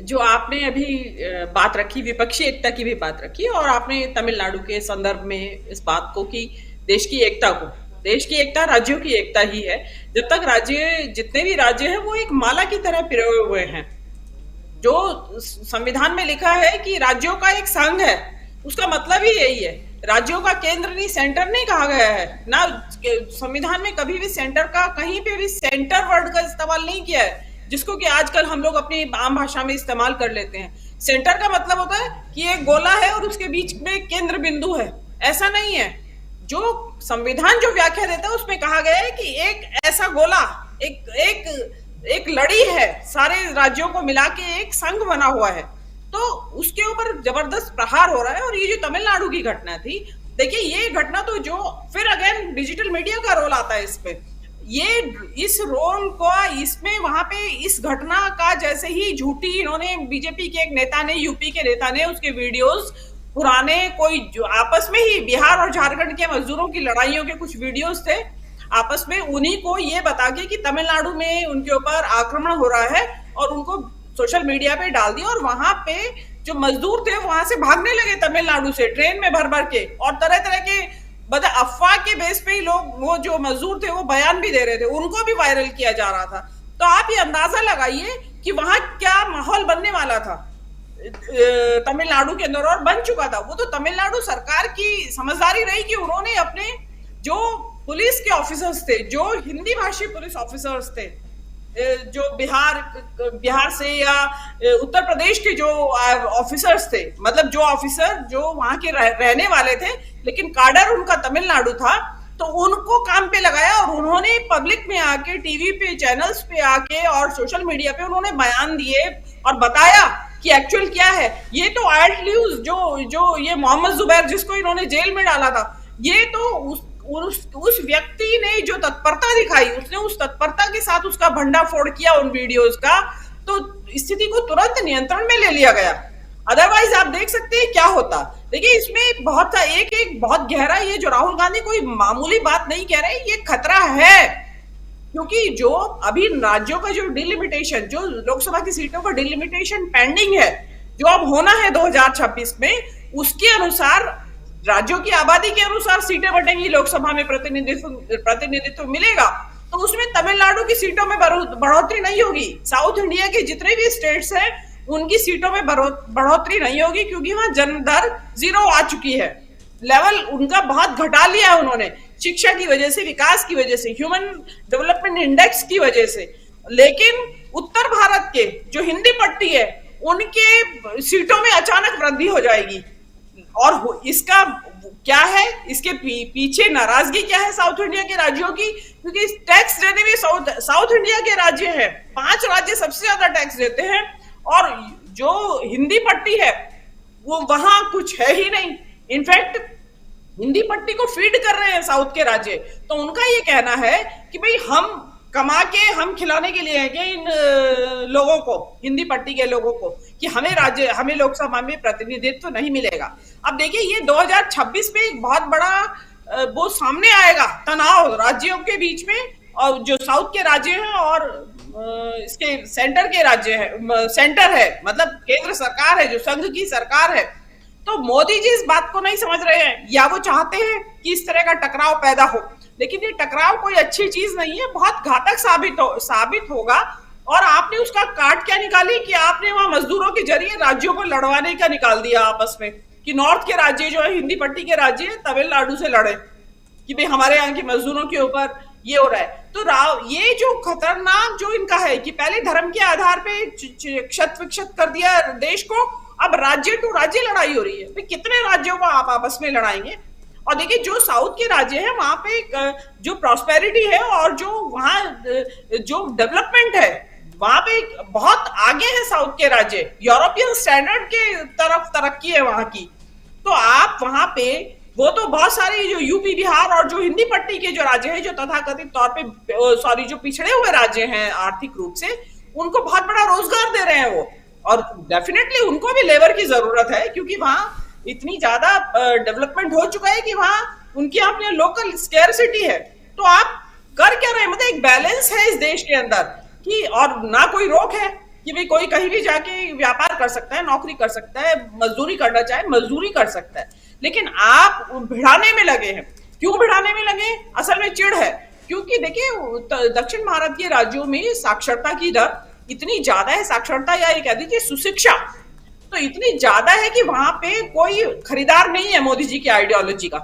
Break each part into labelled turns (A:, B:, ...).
A: जो आपने अभी बात रखी, विपक्षी एकता की भी बात रखी, और आपने तमिलनाडु के संदर्भ में इस बात को कि देश की एकता को, देश की एकता राज्यों की एकता ही है। जब तक राज्य, जितने भी राज्य हैं वो एक माला की तरह पिरोए हुए हैं। जो संविधान में लिखा है कि राज्यों का एक संघ है, उसका मतलब ही यही है। राज्यों का केंद्र नहीं, सेंटर नहीं कहा गया है ना। संविधान में कभी भी सेंटर का, कहीं पे भी सेंटर वर्ड का इस्तेमाल नहीं किया है, जिसको कि आजकल हम लोग अपनी आम भाषा में इस्तेमाल कर लेते हैं। सेंटर का मतलब होता है कि एक गोला है और उसके बीच में केंद्र बिंदु है, ऐसा नहीं है। जो संविधान जो व्याख्या देता है उसमें कहा गया है कि एक ऐसा गोला, एक एक एक लड़ी है, सारे राज्यों को मिला के एक संघ बना हुआ है। तो उसके ऊपर जबरदस्त प्रहार हो रहा है। और ये जो तमिलनाडु की घटना थी, देखिए ये घटना तो जो फिर अगेन डिजिटल मीडिया का रोल आता है इसमें। ये इस रोल को इसमें वहां पे इस घटना का जैसे ही झूठी, इन्होंने बीजेपी के एक नेता ने, यूपी के नेता ने उसके वीडियोस पुराने, कोई जो आपस में ही बिहार और झारखंड के मजदूरों की लड़ाइयों के कुछ वीडियोस थे, आपस में उन्हीं को ये बता के कि तमिलनाडु में उनके ऊपर आक्रमण हो रहा है, और उनको सोशल मीडिया पे डाल दिया। और वहां पे जो मजदूर थे वहां से भागने लगे तमिलनाडु से ट्रेन में भर भर के, और तरह तरह के अफवाह के बेस पे ही लोग, वो जो मजदूर थे वो बयान भी दे रहे थे, उनको भी वायरल किया जा रहा था। तो आप ये अंदाजा लगाइए कि वहां क्या माहौल बनने वाला था तमिलनाडु के अंदर, और बन चुका था। वो तो तमिलनाडु सरकार की समझदारी रही कि उन्होंने अपने जो पुलिस के ऑफिसर्स थे, जो हिंदी भाषी पुलिस ऑफिसर्स थे, जो बिहार से या उत्तर प्रदेश के जो ऑफिसर्स थे, मतलब जो ऑफिसर जो वहां के रहने वाले थे लेकिन काडर उनका तमिलनाडु था, तो उनको काम पे लगाया। और उन्होंने पब्लिक में आके, टीवी पे, चैनल्स पे आके और सोशल मीडिया पे उन्होंने बयान दिए और बताया कि एक्चुअल क्या है। ये तो आर्ट न्यूज, जो ये मोहम्मद जुबैर जिसको इन्होंने जेल में डाला था, ये तो उस व्यक्ति ने जो तत्परता दिखाई, उसने उस तत्परता के साथ उसका भंडाफोड़ किया उन वीडियोस का, तो स्थिति को तुरंत नियंत्रण में ले लिया गया। अदरवाइज आप देख सकते हैं क्या होता। देखिए इसमें बहुत एक बहुत गहरा, ये जो राहुल गांधी कोई मामूली बात नहीं कह रहे, ये खतरा है। क्योंकि जो अभी राज्यों का जो डिलिमिटेशन, जो लोकसभा की सीटों का डिलिमिटेशन पेंडिंग है, जो अब होना है 2026 में, उसके अनुसार राज्यों की आबादी के अनुसार सीटें बटेंगी, लोकसभा में प्रतिनिधित्व मिलेगा। तो उसमें तमिलनाडु की सीटों में बढ़ोतरी नहीं होगी। साउथ इंडिया के जितने भी स्टेट्स हैं उनकी सीटों में बढ़ोतरी नहीं होगी, क्योंकि वहां जन्म दर 0 आ चुकी है। लेवल उनका बहुत घटा लिया है उन्होंने, शिक्षा की वजह से, विकास की वजह से, ह्यूमन डेवलपमेंट इंडेक्स की वजह से। लेकिन उत्तर भारत के जो हिंदी पट्टी है, उनके सीटों में अचानक वृद्धि हो जाएगी। और इसका क्या है, इसके पीछे नाराजगी क्या है साउथ इंडिया के राज्यों की? क्योंकि टैक्स देने में साउथ इंडिया के राज्य हैं, 5 राज्य सबसे ज्यादा टैक्स देते हैं, और जो हिंदी पट्टी है वो वहां कुछ है ही नहीं। इनफैक्ट हिंदी पट्टी को फीड कर रहे हैं साउथ के राज्य। तो उनका ये कहना है कि भाई हम कमा के हम खिलाने के लिए हैं कि इन लोगों को, हिंदी पट्टी के लोगों को, कि हमें लोकसभा में प्रतिनिधित्व नहीं मिलेगा। अब देखिए ये 2026 में एक बहुत बड़ा वो सामने आएगा, तनाव राज्यों के बीच में, और जो साउथ के राज्य हैं और इसके सेंटर के राज्य है, सेंटर है, मतलब केंद्र सरकार है, जो संघ की सरकार है। तो मोदी जी इस बात को नहीं समझ रहे हैं, या वो चाहते हैं कि इस तरह का टकराव पैदा हो। लेकिन ये टकराव कोई अच्छी चीज नहीं है, बहुत घातक साबित होगा। और आपने उसका काट क्या निकाली कि आपने वहां मजदूरों के जरिए राज्यों को लड़वाने का निकाल दिया आपस में, कि नॉर्थ के राज्य जो है, हिंदी पट्टी के राज्य, तमिलनाडु से लड़े कि भाई हमारे यहाँ के मजदूरों के ऊपर ये हो रहा है। तो ये जो खतरनाक जो इनका है कि पहले धर्म के आधार पे क्षत विक्षत कर दिया देश को, अब राज्य टू राज्य लड़ाई हो रही है। तो कितने राज्यों को आप आपस में लड़ाएंगे? और देखिए जो साउथ के राज्य है वहां पे जो प्रॉस्पेरिटी है और जो वहां जो डेवलपमेंट है, वहां पे बहुत आगे है साउथ के राज्य, यूरोपियन स्टैंडर्ड के तरफ तरक्की है वहां की। तो आप वहां पे, वो तो बहुत सारे जो यूपी, बिहार और जो हिंदी पट्टी के जो राज्य हैं, जो तथाकथित तौर पे जो पिछड़े हुए राज्य हैं आर्थिक रूप से, उनको बहुत बड़ा रोजगार दे रहे हैं वो। और डेफिनेटली उनको भी लेबर की जरूरत है, क्योंकि वहां इतनी ज्यादा डेवलपमेंट हो चुका है कि वहां उनकी अपने लोकल स्केर्सिटी है। तो आप कर क्या रहे हैं? मतलब एक बैलेंस है इस देश के अंदर कि, और ना कोई रोक है कि भाई कोई कहीं भी जाके व्यापार कर सकता है, नौकरी कर सकता है, मजदूरी करना चाहे मजदूरी कर सकता है। लेकिन आप भिड़ाने में लगे हैं। क्यों भिड़ाने में लगे? असल में चिढ़ है। क्योंकि देखिए दक्षिण भारत के राज्यों में साक्षरता की दर इतनी ज्यादा है, साक्षरता या ये कह दीजिए सुशिक्षा तो इतनी ज्यादा है कि वहां पे कोई खरीदार नहीं है मोदी जी की आइडियोलॉजी का।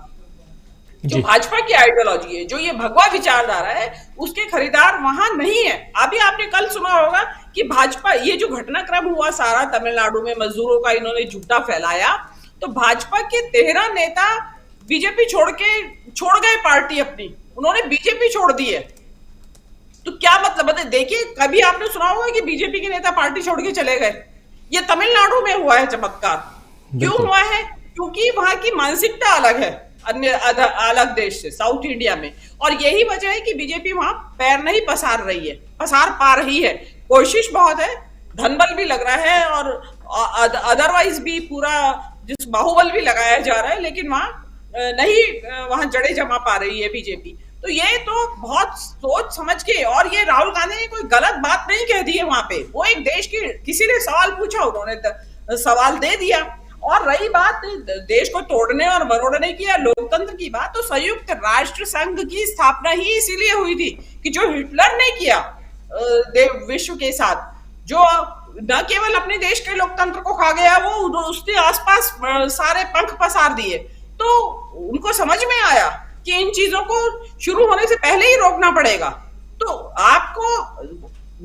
A: जो
B: जी।
A: भाजपा की आइडियोलॉजी है, जो ये भगवा विचारधारा है, उसके खरीदार वहां नहीं है। अभी आपने कल सुना होगा कि भाजपा, ये जो घटनाक्रम हुआ सारा तमिलनाडु में मजदूरों का इन्होंने झूठा फैलाया, तो भाजपा के 13 नेता बीजेपी छोड़ गए पार्टी अपनी, उन्होंने बीजेपी छोड़ दी है। तो क्या मतलब है? देखिए कभी आपने सुना होगा कि बीजेपी के नेता पार्टी छोड़ के चले गए? ये तमिलनाडु में हुआ है चमत्कार। क्यों
B: बिल्कुल।
A: हुआ है? क्योंकि वहां की मानसिकता अलग है अन्य अलग देश से, साउथ इंडिया में। और यही वजह है कि बीजेपी वहां पैर नहीं पसार रही है, पसार पा रही है। कोशिश बहुत है, धनबल भी लग रहा है और अदरवाइज भी पूरा जिस बाहुबल भी लगाया जा रहा है, लेकिन वहां नहीं वहां जड़े जमा पा रही है बीजेपी। तो ये तो बहुत सोच समझ के, और ये राहुल गांधी ने कोई गलत बात नहीं कह दी है वहां पे। वो एक देश की, किसी ने सवाल पूछा, उन्होंने सवाल दे दिया। और रही बात देश को तोड़ने और मरोड़ने की या लोकतंत्र की बात, तो संयुक्त राष्ट्र संघ की स्थापना ही इसीलिए हुई थी कि जो हिटलर ने किया विश्व के साथ, जो न केवल अपने देश के लोकतंत्र को खा गया, वो उसके आसपास सारे पंख पसार दिए। तो उनको समझ में आया कि इन चीजों को शुरू होने से पहले ही रोकना पड़ेगा। तो आपको,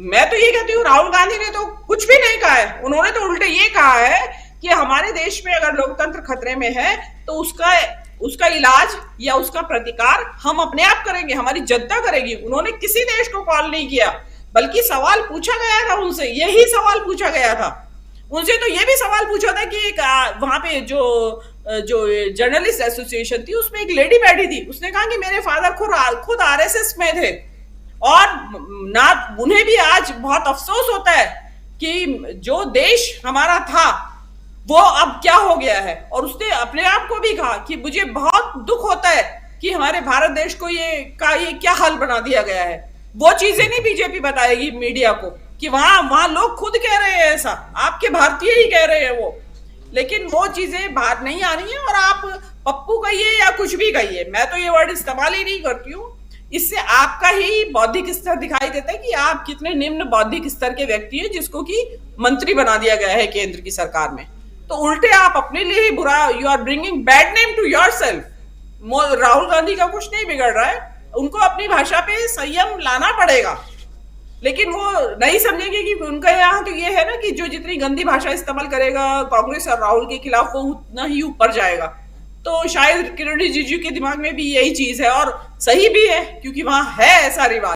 A: मैं तो ये कहती हूँ, राहुल गांधी ने तो कुछ भी नहीं कहा है। उन्होंने तो उल्टे ये कहा है कि हमारे देश में अगर लोकतंत्र खतरे में है तो उसका इलाज या उसका प्रतिकार हम अपने आप करेंगे, हमारी जनता करेगी। उन्होंने किसी देश को कॉल नहीं किया, बल्कि सवाल पूछा गया था उनसे, यही सवाल पूछा गया था उनसे। तो ये भी सवाल पूछा था कि वहां पे जो जर्नलिस्ट एसोसिएशन थी, उसमें एक लेडी बैठी थी, उसने कहा कि मेरे फादर खुद आरएसएस में थे, और ना उन्हें भी आज बहुत अफसोस होता है कि जो देश हमारा था वो अब क्या हो गया है। और उसने अपने आप को भी कहा कि मुझे बहुत दुख होता है कि हमारे भारत देश को ये क्या हाल बना दिया गया है। वो चीजें नहीं बीजेपी बताएगी मीडिया को कि वहां लोग खुद कह रहे हैं ऐसा, आपके भारतीय ही कह रहे हैं वो, लेकिन वो चीजें बाहर नहीं आ रही हैं। और आप पप्पू कहिए या कुछ भी कहिए, मैं तो ये वर्ड इस्तेमाल ही नहीं करती हूँ। इससे आपका ही बौद्धिक स्तर दिखाई देता है कि आप कितने निम्न बौद्धिक स्तर के व्यक्ति हैं, जिसको कि मंत्री बना दिया गया है केंद्र की सरकार में। तो उल्टे आप अपने लिए ही बुरा, you are bringing bad name to yourself. Rahul Gandhi का कुछ नहीं बिगड़ रहा है, उनको अपनी भाषा पे संयम लाना पड़ेगा, लेकिन वो नहीं समझेंगे कि उनका यहाँ तो ये है ना कि जो जितनी गंदी भाषा इस्तेमाल करेगा कांग्रेस और राहुल के खिलाफ, वो उतना ही ऊपर जाएगा। तो शायद किरण रिजिजू के दिमाग में भी यही चीज है, और सही भी है, क्योंकि वहां है ऐसा रिवाज।